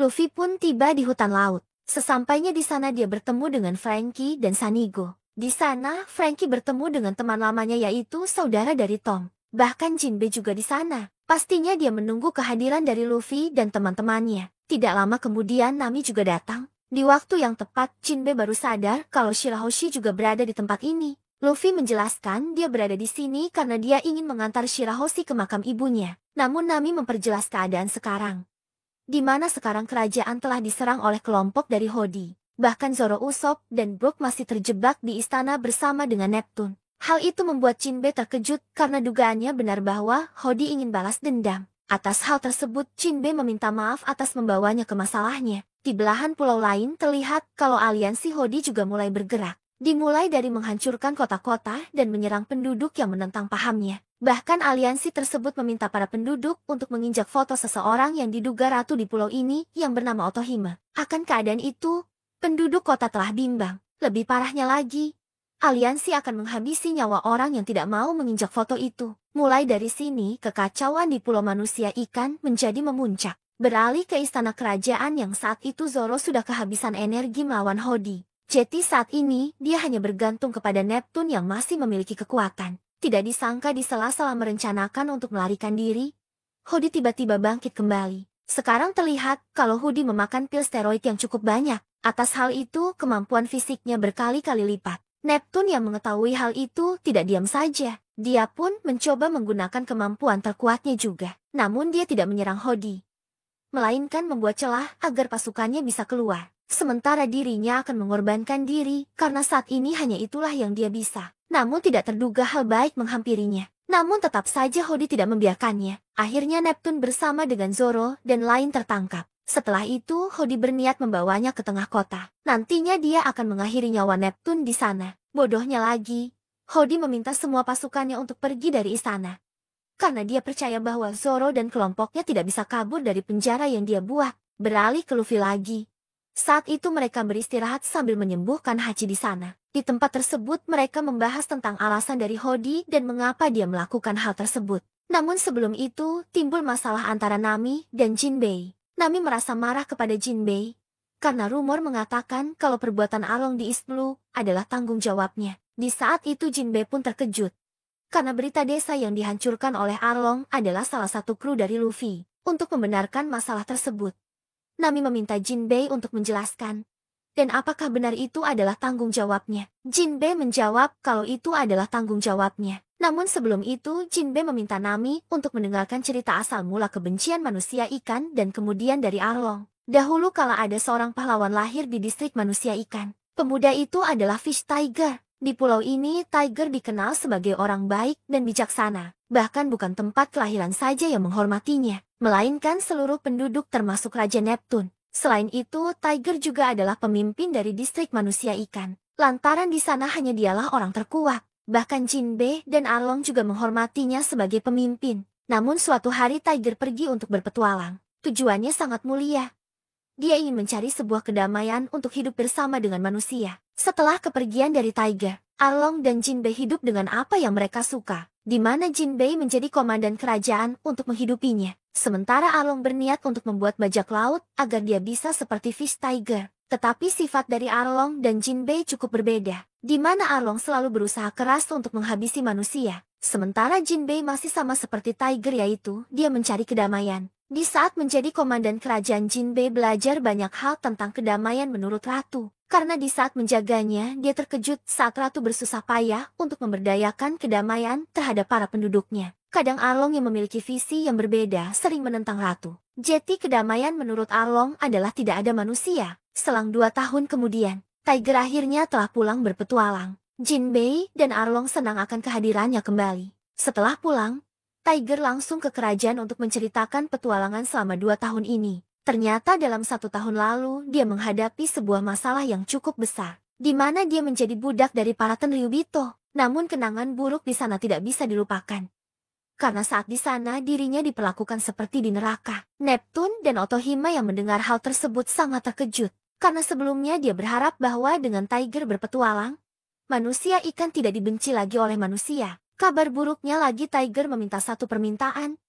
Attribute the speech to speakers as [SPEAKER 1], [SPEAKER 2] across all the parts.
[SPEAKER 1] Luffy pun tiba di hutan laut. Sesampainya di sana dia bertemu dengan Franky dan Sanigo. Di sana, Franky bertemu dengan teman lamanya yaitu saudara dari Tom. Bahkan Jinbe juga di sana. Pastinya dia menunggu kehadiran dari Luffy dan teman-temannya. Tidak lama kemudian Nami juga datang. Di waktu yang tepat, Jinbe baru sadar kalau Shirahoshi juga berada di tempat ini. Luffy menjelaskan dia berada di sini karena dia ingin mengantar Shirahoshi ke makam ibunya. Namun Nami memperjelas keadaan sekarang, di mana sekarang kerajaan telah diserang oleh kelompok dari Hodi. Bahkan Zoro Usopp dan Brook masih terjebak di istana bersama dengan Neptune. Hal itu membuat Jinbe terkejut karena dugaannya benar bahwa Hodi ingin balas dendam. Atas hal tersebut, Jinbe meminta maaf atas membawanya ke masalahnya. Di belahan pulau lain terlihat kalau aliansi Hodi juga mulai bergerak. Dimulai dari menghancurkan kota-kota dan menyerang penduduk yang menentang pahamnya. Bahkan aliansi tersebut meminta para penduduk untuk menginjak foto seseorang yang diduga ratu di pulau ini yang bernama Otohime. Akan keadaan itu, penduduk kota telah bimbang. Lebih parahnya lagi, aliansi akan menghabisi nyawa orang yang tidak mau menginjak foto itu. Mulai dari sini, kekacauan di pulau manusia ikan menjadi memuncak. Beralih ke istana kerajaan yang saat itu Zoro sudah kehabisan energi melawan Hodi. Jadi saat ini, dia hanya bergantung kepada Neptune yang masih memiliki kekuatan. Tidak disangka di sela-sela merencanakan untuk melarikan diri, Hodi tiba-tiba bangkit kembali. Sekarang terlihat kalau Hodi memakan pil steroid yang cukup banyak. Atas hal itu, kemampuan fisiknya berkali-kali lipat. Neptune yang mengetahui hal itu tidak diam saja. Dia pun mencoba menggunakan kemampuan terkuatnya juga. Namun dia tidak menyerang Hodi, melainkan membuat celah agar pasukannya bisa keluar. Sementara dirinya akan mengorbankan diri karena saat ini hanya itulah yang dia bisa. Namun tidak terduga hal baik menghampirinya. Namun tetap saja Hodi tidak membiarkannya. Akhirnya Neptune bersama dengan Zoro dan lain tertangkap. Setelah itu Hodi berniat membawanya ke tengah kota. Nantinya dia akan mengakhiri nyawa Neptune di sana. Bodohnya lagi, Hodi meminta semua pasukannya untuk pergi dari istana. Karena dia percaya bahwa Zoro dan kelompoknya tidak bisa kabur dari penjara yang dia buat. Beralih ke Luffy lagi. Saat itu mereka beristirahat sambil menyembuhkan Hachi di sana. Di tempat tersebut mereka membahas tentang alasan dari Hodi dan mengapa dia melakukan hal tersebut. Namun sebelum itu, timbul masalah antara Nami dan Jinbei. Nami merasa marah kepada Jinbei karena rumor mengatakan kalau perbuatan Arlong di East Blue adalah tanggung jawabnya. Di saat itu Jinbei pun terkejut karena berita desa yang dihancurkan oleh Arlong adalah salah satu kru dari Luffy. Untuk membenarkan masalah tersebut, Nami meminta Jinbei untuk menjelaskan. Dan apakah benar itu adalah tanggung jawabnya? Jinbei menjawab kalau itu adalah tanggung jawabnya. Namun sebelum itu, Jinbei meminta Nami untuk mendengarkan cerita asal mula kebencian manusia ikan dan kemudian dari Arlong. Dahulu kala ada seorang pahlawan lahir di distrik manusia ikan. Pemuda itu adalah Fish Tiger. Di pulau ini, Tiger dikenal sebagai orang baik dan bijaksana. Bahkan bukan tempat kelahiran saja yang menghormatinya, melainkan seluruh penduduk termasuk Raja Neptune. Selain itu, Tiger juga adalah pemimpin dari distrik manusia ikan. Lantaran di sana hanya dialah orang terkuat. Bahkan Jinbei dan Arlong juga menghormatinya sebagai pemimpin. Namun suatu hari Tiger pergi untuk berpetualang. Tujuannya sangat mulia. Dia ingin mencari sebuah kedamaian untuk hidup bersama dengan manusia. Setelah kepergian dari Tiger, Arlong dan Jinbei hidup dengan apa yang mereka suka, di mana Jinbei menjadi komandan kerajaan untuk menghidupinya. Sementara Arlong berniat untuk membuat bajak laut agar dia bisa seperti Fish Tiger. Tetapi sifat dari Arlong dan Jinbei cukup berbeda, di mana Arlong selalu berusaha keras untuk menghabisi manusia. Sementara Jinbei masih sama seperti Tiger, yaitu dia mencari kedamaian. Di saat menjadi komandan kerajaan, Jinbei belajar banyak hal tentang kedamaian menurut Ratu. Karena di saat menjaganya, dia terkejut saat Ratu bersusah payah untuk memberdayakan kedamaian terhadap para penduduknya. Kadang Arlong yang memiliki visi yang berbeda sering menentang Ratu. Jadi kedamaian menurut Arlong adalah tidak ada manusia. Selang 2 tahun kemudian, Tiger akhirnya telah pulang berpetualang. Jinbei dan Arlong senang akan kehadirannya kembali. Setelah pulang, Tiger langsung ke kerajaan untuk menceritakan petualangan selama 2 tahun ini. Ternyata dalam 1 tahun lalu, dia menghadapi sebuah masalah yang cukup besar, di mana dia menjadi budak dari para Tenryubito. Namun kenangan buruk di sana tidak bisa dilupakan. Karena saat di sana dirinya diperlakukan seperti di neraka. Neptune dan Otohime yang mendengar hal tersebut sangat terkejut. Karena sebelumnya dia berharap bahwa dengan Tiger berpetualang, manusia ikan tidak dibenci lagi oleh manusia. Kabar buruknya lagi, Tiger meminta satu permintaan,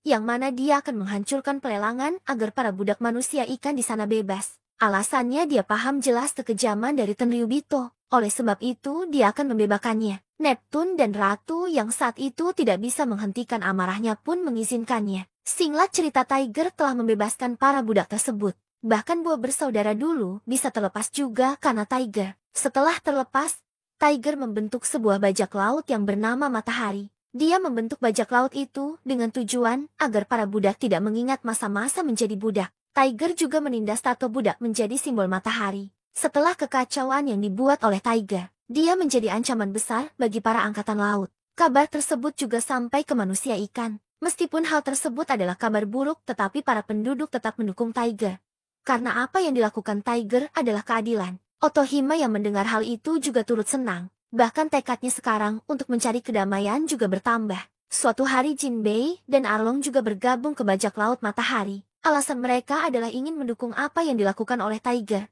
[SPEAKER 1] yang mana dia akan menghancurkan pelelangan agar para budak manusia ikan di sana bebas. Alasannya dia paham jelas kekejaman dari Tenryubito. Oleh sebab itu dia akan membebaskannya. Neptune dan Ratu yang saat itu tidak bisa menghentikan amarahnya pun mengizinkannya. Singkat cerita, Tiger telah membebaskan para budak tersebut. Bahkan dua bersaudara dulu bisa terlepas juga karena Tiger. Setelah terlepas, Tiger membentuk sebuah bajak laut yang bernama Matahari. Dia membentuk bajak laut itu dengan tujuan agar para budak tidak mengingat masa-masa menjadi budak. Tiger juga menindas tato budak menjadi simbol matahari. Setelah kekacauan yang dibuat oleh Tiger, dia menjadi ancaman besar bagi para angkatan laut. Kabar tersebut juga sampai ke manusia ikan. Meskipun hal tersebut adalah kabar buruk, tetapi para penduduk tetap mendukung Tiger. Karena apa yang dilakukan Tiger adalah keadilan. Otohime yang mendengar hal itu juga turut senang. Bahkan tekadnya sekarang untuk mencari kedamaian juga bertambah. Suatu hari Jinbei dan Arlong juga bergabung ke bajak laut Matahari. Alasan mereka adalah ingin mendukung apa yang dilakukan oleh Tiger.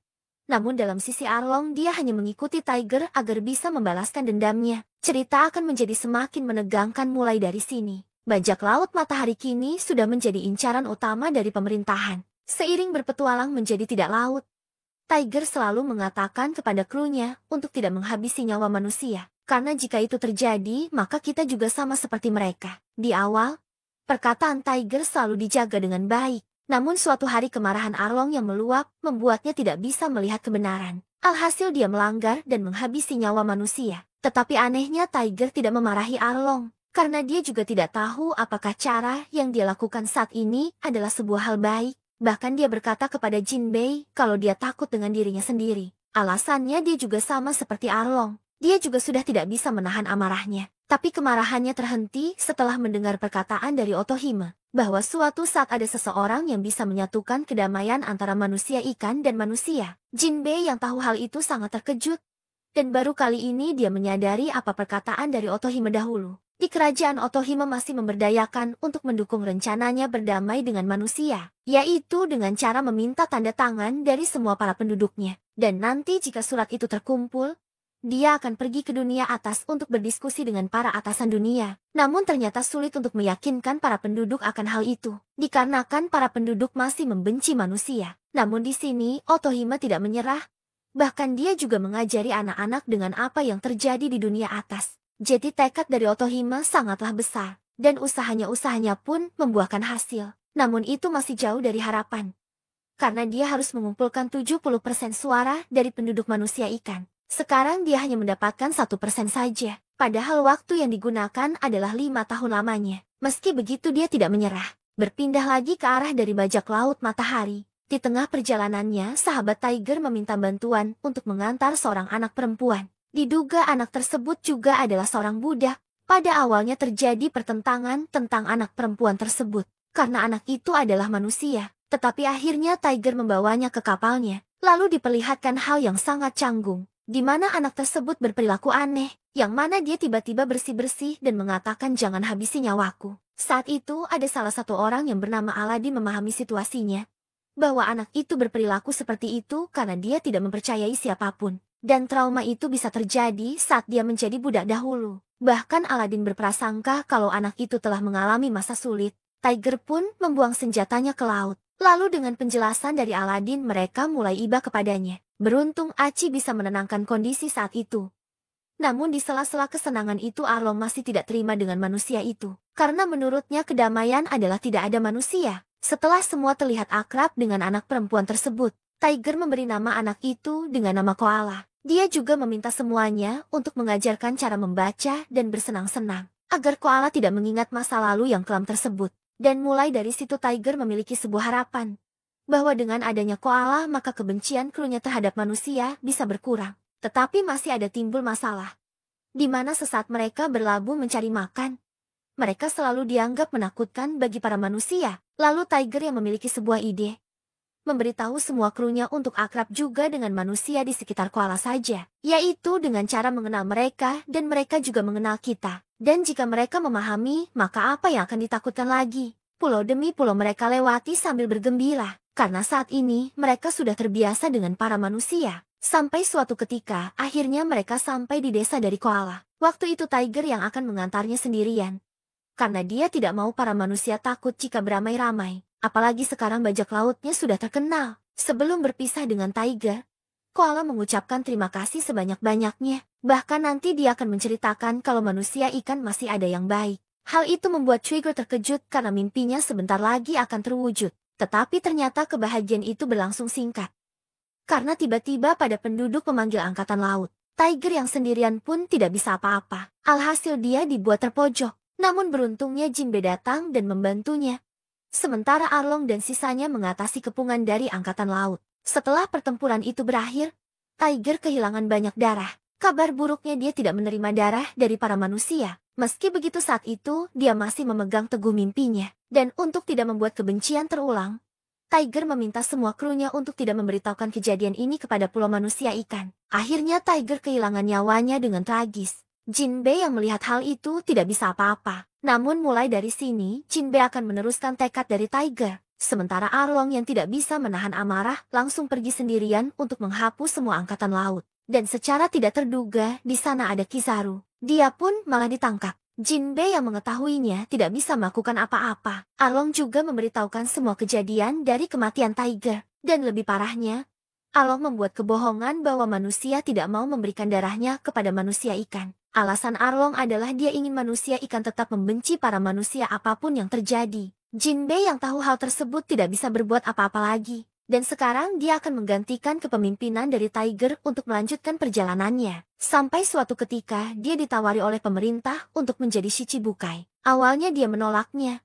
[SPEAKER 1] Namun dalam sisi Arlong, dia hanya mengikuti Tiger agar bisa membalaskan dendamnya. Cerita akan menjadi semakin menegangkan mulai dari sini. Bajak laut Matahari kini sudah menjadi incaran utama dari pemerintahan. Seiring berpetualang menjadi tidak laut, Tiger selalu mengatakan kepada krunya untuk tidak menghabisi nyawa manusia. Karena jika itu terjadi, maka kita juga sama seperti mereka. Di awal, perkataan Tiger selalu dijaga dengan baik. Namun suatu hari kemarahan Arlong yang meluap membuatnya tidak bisa melihat kebenaran. Alhasil dia melanggar dan menghabisi nyawa manusia. Tetapi anehnya Tiger tidak memarahi Arlong. Karena dia juga tidak tahu apakah cara yang dia lakukan saat ini adalah sebuah hal baik. Bahkan dia berkata kepada Jinbei kalau dia takut dengan dirinya sendiri. Alasannya dia juga sama seperti Arlong. Dia juga sudah tidak bisa menahan amarahnya. Tapi kemarahannya terhenti setelah mendengar perkataan dari Otohime. Bahwa suatu saat ada seseorang yang bisa menyatukan kedamaian antara manusia ikan dan manusia. Jinbei yang tahu hal itu sangat terkejut. Dan baru kali ini dia menyadari apa perkataan dari Otohime dahulu. Di kerajaan Otohime masih memberdayakan untuk mendukung rencananya berdamai dengan manusia, yaitu dengan cara meminta tanda tangan dari semua para penduduknya. Dan nanti jika surat itu terkumpul, dia akan pergi ke dunia atas untuk berdiskusi dengan para atasan dunia. Namun ternyata sulit untuk meyakinkan para penduduk akan hal itu, dikarenakan para penduduk masih membenci manusia. Namun di sini Otohime tidak menyerah, bahkan dia juga mengajari anak-anak dengan apa yang terjadi di dunia atas. Jadi tekad dari Otohime sangatlah besar, dan usahanya pun membuahkan hasil. Namun itu masih jauh dari harapan. Karena dia harus mengumpulkan 70% suara dari penduduk manusia ikan. Sekarang dia hanya mendapatkan 1% saja. Padahal waktu yang digunakan adalah 5 tahun lamanya. Meski begitu dia tidak menyerah. Berpindah lagi ke arah dari bajak laut Matahari. Di tengah perjalanannya, sahabat Tiger meminta bantuan untuk mengantar seorang anak perempuan. Diduga anak tersebut juga adalah seorang budak. Pada awalnya terjadi pertentangan tentang anak perempuan tersebut, karena anak itu adalah manusia. Tetapi akhirnya Tiger membawanya ke kapalnya, lalu diperlihatkan hal yang sangat canggung, di mana anak tersebut berperilaku aneh, yang mana dia tiba-tiba bersih-bersih dan mengatakan jangan habisi nyawaku. Saat itu ada salah satu orang yang bernama Aladin memahami situasinya, bahwa anak itu berperilaku seperti itu karena dia tidak mempercayai siapapun. Dan trauma itu bisa terjadi saat dia menjadi budak dahulu. Bahkan Aladin berprasangka kalau anak itu telah mengalami masa sulit. Tiger pun membuang senjatanya ke laut. Lalu dengan penjelasan dari Aladin mereka mulai iba kepadanya. Beruntung Aci bisa menenangkan kondisi saat itu. Namun di sela-sela kesenangan itu Arlong masih tidak terima dengan manusia itu. Karena menurutnya kedamaian adalah tidak ada manusia. Setelah semua terlihat akrab dengan anak perempuan tersebut, Tiger memberi nama anak itu dengan nama Koala. Dia juga meminta semuanya untuk mengajarkan cara membaca dan bersenang-senang, agar Koala tidak mengingat masa lalu yang kelam tersebut. Dan mulai dari situ Tiger memiliki sebuah harapan, bahwa dengan adanya Koala maka kebencian krunya terhadap manusia bisa berkurang. Tetapi masih ada timbul masalah, di mana sesaat mereka berlabuh mencari makan, mereka selalu dianggap menakutkan bagi para manusia. Lalu Tiger yang memiliki sebuah ide, memberitahu semua krunya untuk akrab juga dengan manusia di sekitar Koala saja, yaitu dengan cara mengenal mereka dan mereka juga mengenal kita. Dan jika mereka memahami, maka apa yang akan ditakutkan lagi? Pulau demi pulau mereka lewati sambil bergembira, karena saat ini mereka sudah terbiasa dengan para manusia. Sampai suatu ketika, akhirnya mereka sampai di desa dari Koala. Waktu itu Tiger yang akan mengantarnya sendirian. karena dia tidak mau para manusia takut jika beramai-ramai. Apalagi sekarang bajak lautnya sudah terkenal. Sebelum berpisah dengan Tiger, Koala mengucapkan terima kasih sebanyak-banyaknya. Bahkan nanti dia akan menceritakan kalau manusia ikan masih ada yang baik. Hal itu membuat Trigger terkejut karena mimpinya sebentar lagi akan terwujud. Tetapi ternyata kebahagiaan itu berlangsung singkat. Karena tiba-tiba pada penduduk memanggil angkatan laut. Tiger yang sendirian pun tidak bisa apa-apa. Alhasil dia dibuat terpojok. Namun beruntungnya Jinbe datang dan membantunya. Sementara Arlong dan sisanya mengatasi kepungan dari angkatan laut. Setelah pertempuran itu berakhir, Tiger kehilangan banyak darah. Kabar buruknya dia tidak menerima darah dari para manusia. Meski begitu saat itu, dia masih memegang teguh mimpinya. Dan untuk tidak membuat kebencian terulang, Tiger meminta semua krunya untuk tidak memberitahukan kejadian ini kepada pulau manusia ikan. Akhirnya Tiger kehilangan nyawanya dengan tragis. Jinbe yang melihat hal itu tidak bisa apa-apa. Namun mulai dari sini, Jinbe akan meneruskan tekad dari Tiger. Sementara Arlong yang tidak bisa menahan amarah langsung pergi sendirian untuk menghapus semua angkatan laut. Dan secara tidak terduga, di sana ada Kizaru. Dia pun malah ditangkap. Jinbe yang mengetahuinya tidak bisa melakukan apa-apa. Arlong juga memberitahukan semua kejadian dari kematian Tiger. Dan lebih parahnya, Arlong membuat kebohongan bahwa manusia tidak mau memberikan darahnya kepada manusia ikan. Alasan Arlong adalah dia ingin manusia ikan tetap membenci para manusia apapun yang terjadi. Jinbe yang tahu hal tersebut tidak bisa berbuat apa-apa lagi. Dan sekarang dia akan menggantikan kepemimpinan dari Tiger untuk melanjutkan perjalanannya. Sampai suatu ketika dia ditawari oleh pemerintah untuk menjadi Shichibukai. Awalnya dia menolaknya.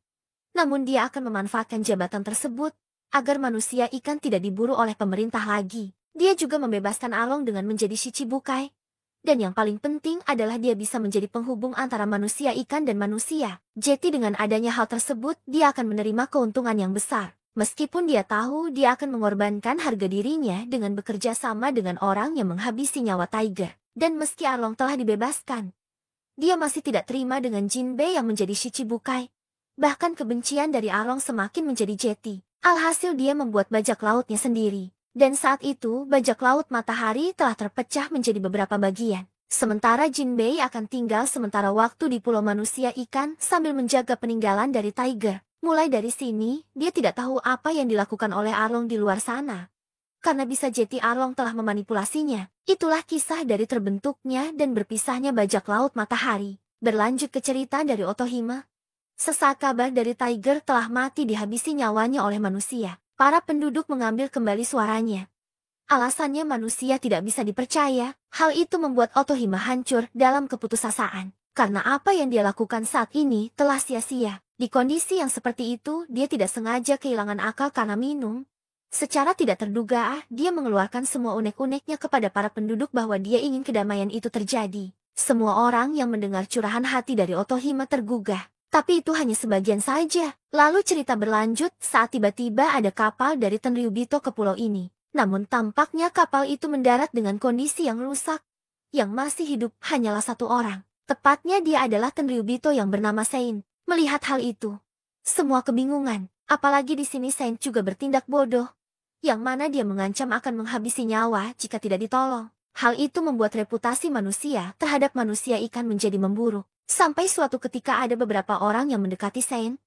[SPEAKER 1] Namun dia akan memanfaatkan jabatan tersebut agar manusia ikan tidak diburu oleh pemerintah lagi. Dia juga membebaskan Arlong dengan menjadi Shichibukai. Dan yang paling penting adalah dia bisa menjadi penghubung antara manusia ikan dan manusia. Jadi dengan adanya hal tersebut, dia akan menerima keuntungan yang besar. Meskipun dia tahu dia akan mengorbankan harga dirinya dengan bekerja sama dengan orang yang menghabisi nyawa Tiger. Dan meski Arlong telah dibebaskan, dia masih tidak terima dengan Jinbe yang menjadi Shichibukai. Bahkan kebencian dari Arlong semakin menjadi jeti. Alhasil dia membuat bajak lautnya sendiri. Dan saat itu, bajak laut matahari telah terpecah menjadi beberapa bagian. Sementara Jinbei akan tinggal sementara waktu di pulau manusia ikan sambil menjaga peninggalan dari Tiger. Mulai dari sini, dia tidak tahu apa yang dilakukan oleh Arlong di luar sana. Karena bisa jadi Arlong telah memanipulasinya. Itulah kisah dari terbentuknya dan berpisahnya bajak laut matahari. Berlanjut ke cerita dari Otohime. Sesaat kabar dari Tiger telah mati dihabisi nyawanya oleh manusia. Para penduduk mengambil kembali suaranya. Alasannya manusia tidak bisa dipercaya. Hal itu membuat Otohime hancur dalam keputusasaan. Karena apa yang dia lakukan saat ini telah sia-sia. Di kondisi yang seperti itu, dia tidak sengaja kehilangan akal karena minum. Secara tidak terduga, dia mengeluarkan semua unek-uneknya kepada para penduduk bahwa dia ingin kedamaian itu terjadi. Semua orang yang mendengar curahan hati dari Otohime tergugah. Tapi itu hanya sebagian saja. Lalu cerita berlanjut saat tiba-tiba ada kapal dari Tenryubito ke pulau ini. Namun tampaknya kapal itu mendarat dengan kondisi yang rusak. Yang masih hidup hanyalah satu orang. Tepatnya dia adalah Tenryubito yang bernama Saint. Melihat hal itu, semua kebingungan. Apalagi di sini Saint juga bertindak bodoh. Yang mana dia mengancam akan menghabisi nyawa jika tidak ditolong. Hal itu membuat reputasi manusia terhadap manusia ikan menjadi memburuk. Sampai suatu ketika ada beberapa orang yang mendekati Saint.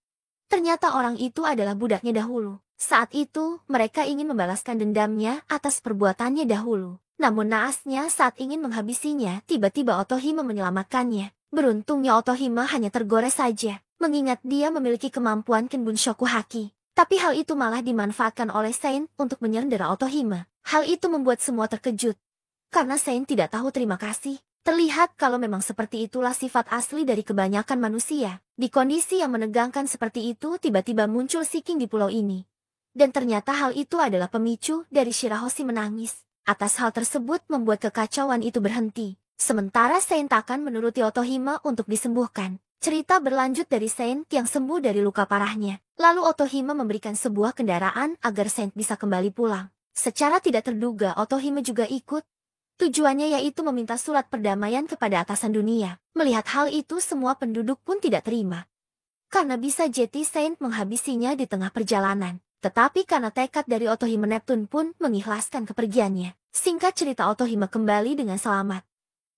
[SPEAKER 1] Ternyata orang itu adalah budaknya dahulu. Saat itu, mereka ingin membalaskan dendamnya atas perbuatannya dahulu. Namun naasnya saat ingin menghabisinya, tiba-tiba Otohime menyelamatkannya. Beruntungnya Otohime hanya tergores saja, mengingat dia memiliki kemampuan Kenbunshoku Haki. Tapi hal itu malah dimanfaatkan oleh Saint untuk menyerang Otohime. Hal itu membuat semua terkejut. Karena Saint tidak tahu terima kasih. Terlihat kalau memang seperti itulah sifat asli dari kebanyakan manusia. Di kondisi yang menegangkan seperti itu tiba-tiba muncul Seeking di pulau ini. Dan ternyata hal itu adalah pemicu dari Shirahoshi menangis. Atas hal tersebut membuat kekacauan itu berhenti. Sementara Saint akan menuruti Otohime untuk disembuhkan. Cerita berlanjut dari Saint yang sembuh dari luka parahnya. Lalu Otohime memberikan sebuah kendaraan agar Saint bisa kembali pulang. Secara tidak terduga Otohime juga ikut. Tujuannya yaitu meminta surat perdamaian kepada atasan dunia. Melihat hal itu semua penduduk pun tidak terima. Karena bisa jadi Saint menghabisinya di tengah perjalanan. Tetapi karena tekad dari Otohime Neptune pun mengikhlaskan kepergiannya. Singkat cerita Otohime kembali dengan selamat.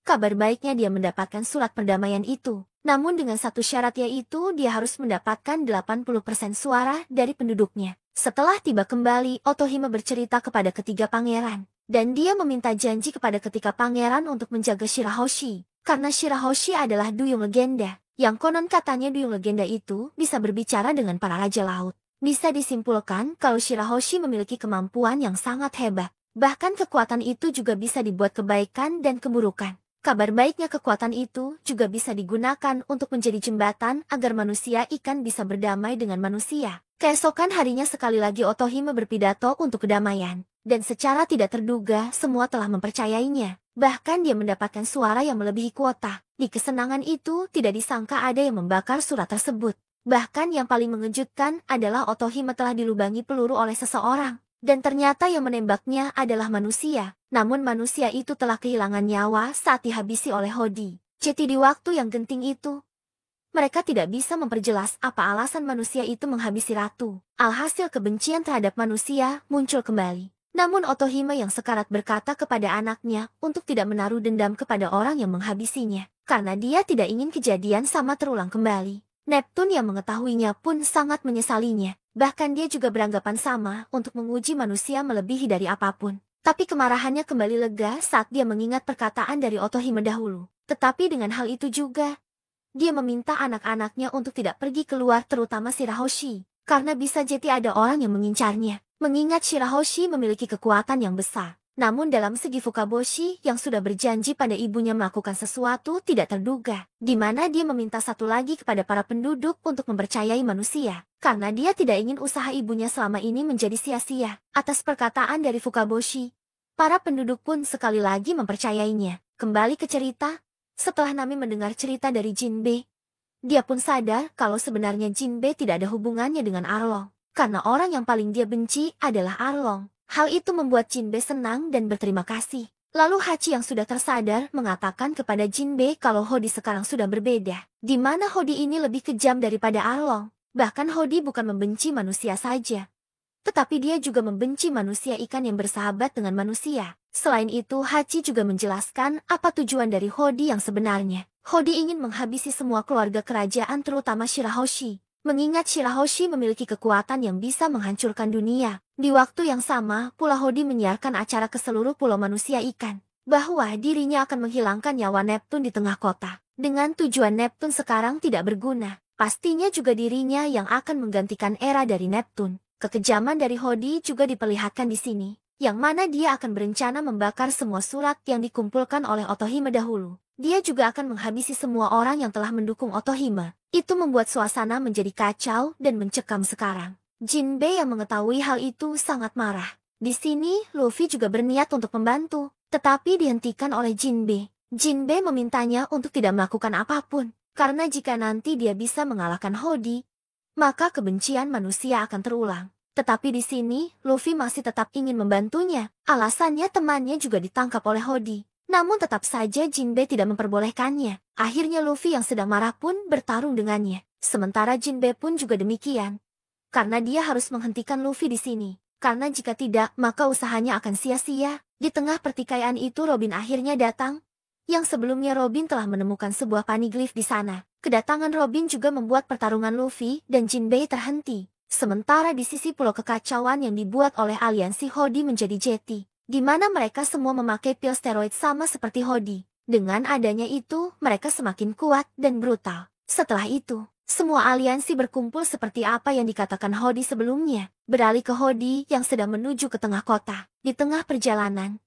[SPEAKER 1] Kabar baiknya dia mendapatkan surat perdamaian itu. Namun dengan satu syarat, yaitu dia harus mendapatkan 80% suara dari penduduknya. Setelah tiba kembali, Otohime bercerita kepada ketiga pangeran. Dan dia meminta janji kepada ketiga pangeran untuk menjaga Shirahoshi. Karena Shirahoshi adalah duyung legenda. Yang konon katanya duyung legenda itu bisa berbicara dengan para raja laut. Bisa disimpulkan kalau Shirahoshi memiliki kemampuan yang sangat hebat. Bahkan kekuatan itu juga bisa dibuat kebaikan dan keburukan. Kabar baiknya, kekuatan itu juga bisa digunakan untuk menjadi jembatan agar manusia ikan bisa berdamai dengan manusia. Keesokan harinya sekali lagi Otohime berpidato untuk kedamaian. Dan secara tidak terduga semua telah mempercayainya. Bahkan dia mendapatkan suara yang melebihi kuota. Di kesenangan itu tidak disangka ada yang membakar surat tersebut. Bahkan yang paling mengejutkan adalah Otohime telah dilubangi peluru oleh seseorang. Dan ternyata yang menembaknya adalah manusia. Namun manusia itu telah kehilangan nyawa saat dihabisi oleh Hodi. Jadi di waktu yang genting itu, mereka tidak bisa memperjelas apa alasan manusia itu menghabisi ratu. Alhasil kebencian terhadap manusia muncul kembali. Namun Otohime yang sekarat berkata kepada anaknya untuk tidak menaruh dendam kepada orang yang menghabisinya. Karena dia tidak ingin kejadian sama terulang kembali. Neptune yang mengetahuinya pun sangat menyesalinya. Bahkan dia juga beranggapan sama untuk menguji manusia melebihi dari apapun. Tapi kemarahannya kembali lega saat dia mengingat perkataan dari Otohime dahulu. Tetapi dengan hal itu juga, dia meminta anak-anaknya untuk tidak pergi keluar, terutama Shirahoshi. Karena bisa jadi ada orang yang mengincarnya. Mengingat Shirahoshi memiliki kekuatan yang besar. Namun dalam segi Fukaboshi yang sudah berjanji pada ibunya melakukan sesuatu tidak terduga, di mana dia meminta satu lagi kepada para penduduk untuk mempercayai manusia, karena dia tidak ingin usaha ibunya selama ini menjadi sia-sia. Atas perkataan dari Fukaboshi, para penduduk pun sekali lagi mempercayainya. Kembali ke cerita, setelah Nami mendengar cerita dari Jinbe, dia pun sadar kalau sebenarnya Jinbe tidak ada hubungannya dengan Arlong, karena orang yang paling dia benci adalah Arlong. Hal itu membuat Jinbe senang dan berterima kasih. Lalu Hachi yang sudah tersadar mengatakan kepada Jinbe kalau Hodi sekarang sudah berbeda. Di mana Hodi ini lebih kejam daripada Arlong. Bahkan Hodi bukan membenci manusia saja, tetapi dia juga membenci manusia ikan yang bersahabat dengan manusia. Selain itu Hachi juga menjelaskan apa tujuan dari Hodi yang sebenarnya. Hodi ingin menghabisi semua keluarga kerajaan terutama Shirahoshi. Mengingat Shirahoshi memiliki kekuatan yang bisa menghancurkan dunia. Di waktu yang sama, pula Hodi menyiarkan acara ke seluruh pulau manusia ikan, bahwa dirinya akan menghilangkan nyawa Neptune di tengah kota. Dengan tujuan Neptune sekarang tidak berguna, pastinya juga dirinya yang akan menggantikan era dari Neptune. Kekejaman dari Hodi juga diperlihatkan di sini, yang mana dia akan berencana membakar semua surat yang dikumpulkan oleh Otohime dahulu. Dia juga akan menghabisi semua orang yang telah mendukung Otohime. Itu membuat suasana menjadi kacau dan mencekam sekarang. Jinbe yang mengetahui hal itu sangat marah. Di sini, Luffy juga berniat untuk membantu, tetapi dihentikan oleh Jinbe. Jinbe memintanya untuk tidak melakukan apapun, karena jika nanti dia bisa mengalahkan Hodi, maka kebencian manusia akan terulang. Tetapi di sini, Luffy masih tetap ingin membantunya. Alasannya temannya juga ditangkap oleh Hodi. Namun tetap saja Jinbe tidak memperbolehkannya. Akhirnya Luffy yang sedang marah pun bertarung dengannya. Sementara Jinbe pun juga demikian. Karena dia harus menghentikan Luffy di sini. Karena jika tidak, maka usahanya akan sia-sia. Di tengah pertikaian itu Robin akhirnya datang. Yang sebelumnya Robin telah menemukan sebuah paniglif di sana. Kedatangan Robin juga membuat pertarungan Luffy dan Jinbe terhenti. Sementara di sisi pulau kekacauan yang dibuat oleh aliansi Hodi menjadi jeti, di mana mereka semua memakai pil steroid sama seperti Hodi. Dengan adanya itu, mereka semakin kuat dan brutal. Setelah itu, semua aliansi berkumpul seperti apa yang dikatakan Hodi sebelumnya, beralih ke Hodi yang sedang menuju ke tengah kota. Di tengah perjalanan,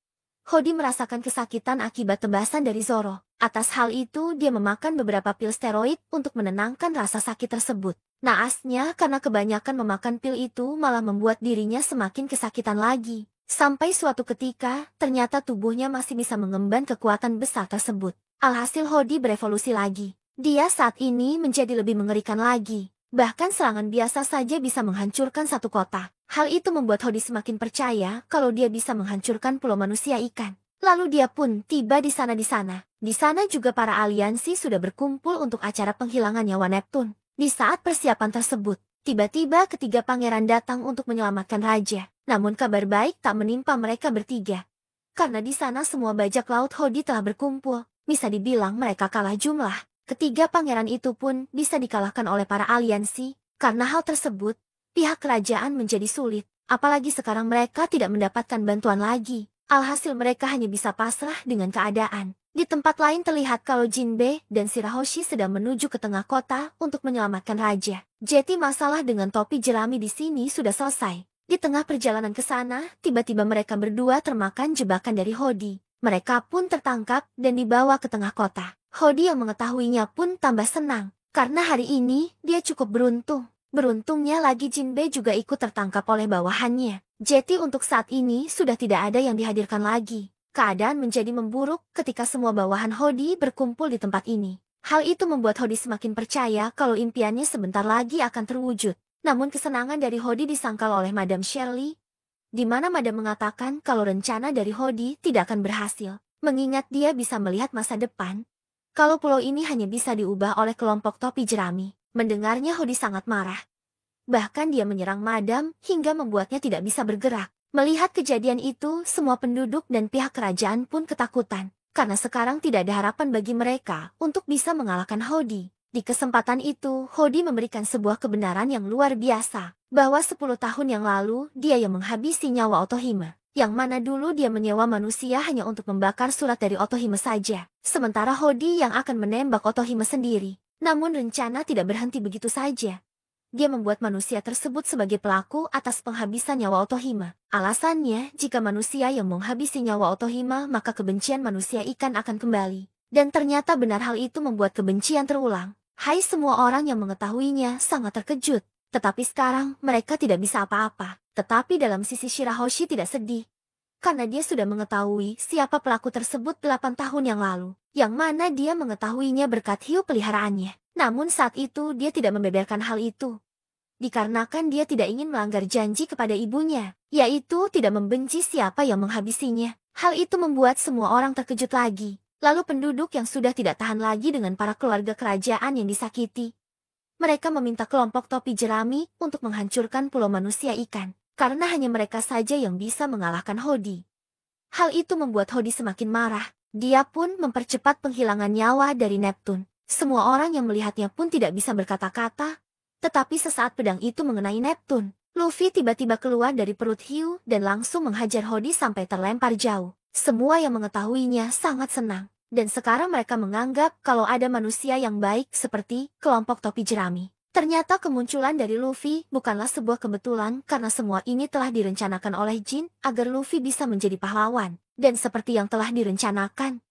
[SPEAKER 1] Hodi merasakan kesakitan akibat tebasan dari Zoro. Atas hal itu, dia memakan beberapa pil steroid untuk menenangkan rasa sakit tersebut. Naasnya, karena kebanyakan memakan pil itu malah membuat dirinya semakin kesakitan lagi. Sampai suatu ketika, ternyata tubuhnya masih bisa mengemban kekuatan besar tersebut. Alhasil Hodi berevolusi lagi. Dia saat ini menjadi lebih mengerikan lagi. Bahkan serangan biasa saja bisa menghancurkan satu kota. Hal itu membuat Hodi semakin percaya kalau dia bisa menghancurkan pulau manusia ikan. Lalu dia pun tiba di sana. Di sana juga para aliansi sudah berkumpul untuk acara penghilangan nyawa Neptune. Di saat persiapan tersebut, tiba-tiba ketiga pangeran datang untuk menyelamatkan raja. Namun kabar baik tak menimpa mereka bertiga. Karena di sana semua bajak laut Hodi telah berkumpul. Bisa dibilang mereka kalah jumlah. Ketiga pangeran itu pun bisa dikalahkan oleh para aliansi. Karena hal tersebut, pihak kerajaan menjadi sulit. Apalagi sekarang mereka tidak mendapatkan bantuan lagi. Alhasil mereka hanya bisa pasrah dengan keadaan. Di tempat lain terlihat kalau Jinbe dan Shirahoshi sedang menuju ke tengah kota untuk menyelamatkan raja. Jadi masalah dengan topi jerami di sini sudah selesai. Di tengah perjalanan ke sana, tiba-tiba mereka berdua termakan jebakan dari Hodi. Mereka pun tertangkap dan dibawa ke tengah kota. Hodi yang mengetahuinya pun tambah senang. Karena hari ini, dia cukup beruntung. Beruntungnya lagi Jinbe juga ikut tertangkap oleh bawahannya. Jadi untuk saat ini sudah tidak ada yang dihadirkan lagi. Keadaan menjadi memburuk ketika semua bawahan Hodi berkumpul di tempat ini. Hal itu membuat Hodi semakin percaya kalau impiannya sebentar lagi akan terwujud. Namun kesenangan dari Hodi disangkal oleh Madam Shirley, di mana Madam mengatakan kalau rencana dari Hodi tidak akan berhasil. Mengingat dia bisa melihat masa depan, kalau pulau ini hanya bisa diubah oleh kelompok topi jerami. Mendengarnya Hodi sangat marah. Bahkan dia menyerang Madam hingga membuatnya tidak bisa bergerak. Melihat kejadian itu, semua penduduk dan pihak kerajaan pun ketakutan. Karena sekarang tidak ada harapan bagi mereka untuk bisa mengalahkan Hodi. Di kesempatan itu, Hodi memberikan sebuah kebenaran yang luar biasa. Bahwa 10 tahun yang lalu, dia yang menghabisi nyawa Otohime. Yang mana dulu dia menyewa manusia hanya untuk membakar surat dari Otohime saja. Sementara Hodi yang akan menembak Otohime sendiri. Namun rencana tidak berhenti begitu saja. Dia membuat manusia tersebut sebagai pelaku atas penghabisan nyawa Otohime. Alasannya, jika manusia yang menghabisi nyawa Otohime, maka kebencian manusia ikan akan kembali. Dan ternyata benar hal itu membuat kebencian terulang. Hai semua orang yang mengetahuinya sangat terkejut. Tetapi sekarang mereka tidak bisa apa-apa. Tetapi dalam sisi Shirahoshi tidak sedih. Karena dia sudah mengetahui siapa pelaku tersebut 8 tahun yang lalu. Yang mana dia mengetahuinya berkat hiu peliharaannya. Namun saat itu dia tidak membeberkan hal itu. Dikarenakan dia tidak ingin melanggar janji kepada ibunya. Yaitu tidak membenci siapa yang menghabisinya. Hal itu membuat semua orang terkejut lagi. Lalu penduduk yang sudah tidak tahan lagi dengan para keluarga kerajaan yang disakiti. Mereka meminta kelompok topi jerami untuk menghancurkan pulau manusia ikan. Karena hanya mereka saja yang bisa mengalahkan Hodi. Hal itu membuat Hodi semakin marah. Dia pun mempercepat penghilangan nyawa dari Neptune. Semua orang yang melihatnya pun tidak bisa berkata-kata. Tetapi sesaat pedang itu mengenai Neptune, Luffy tiba-tiba keluar dari perut hiu dan langsung menghajar Hodi sampai terlempar jauh. Semua yang mengetahuinya sangat senang. Dan sekarang mereka menganggap kalau ada manusia yang baik seperti kelompok topi jerami. Ternyata kemunculan dari Luffy bukanlah sebuah kebetulan karena semua ini telah direncanakan oleh Jin agar Luffy bisa menjadi pahlawan. Dan seperti yang telah direncanakan,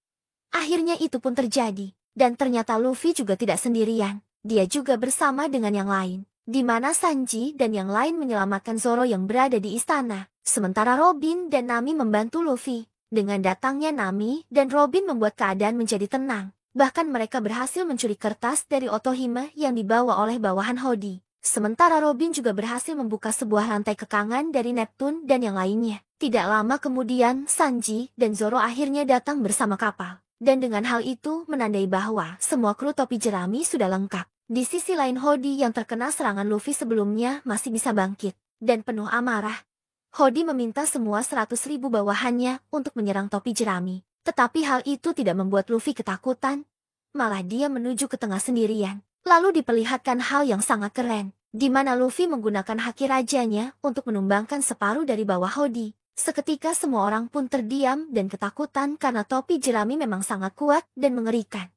[SPEAKER 1] akhirnya itu pun terjadi. Dan ternyata Luffy juga tidak sendirian. Dia juga bersama dengan yang lain. Di mana Sanji dan yang lain menyelamatkan Zoro yang berada di istana. Sementara Robin dan Nami membantu Luffy. Dengan datangnya Nami dan Robin membuat keadaan menjadi tenang. Bahkan mereka berhasil mencuri kertas dari Otohime yang dibawa oleh bawahan Hodi. Sementara Robin juga berhasil membuka sebuah rantai kekangan dari Neptune dan yang lainnya. Tidak lama kemudian, Sanji dan Zoro akhirnya datang bersama kapal. Dan dengan hal itu menandai bahwa semua kru topi jerami sudah lengkap. Di sisi lain Hodi yang terkena serangan Luffy sebelumnya masih bisa bangkit. Dan penuh amarah, Hodi meminta semua 100.000 bawahannya untuk menyerang topi jerami. Tetapi hal itu tidak membuat Luffy ketakutan. Malah dia menuju ke tengah sendirian. Lalu diperlihatkan hal yang sangat keren. Di mana Luffy menggunakan haki rajanya untuk menumbangkan separuh dari bawah Hodi. Seketika semua orang pun terdiam dan ketakutan karena topi jerami memang sangat kuat dan mengerikan.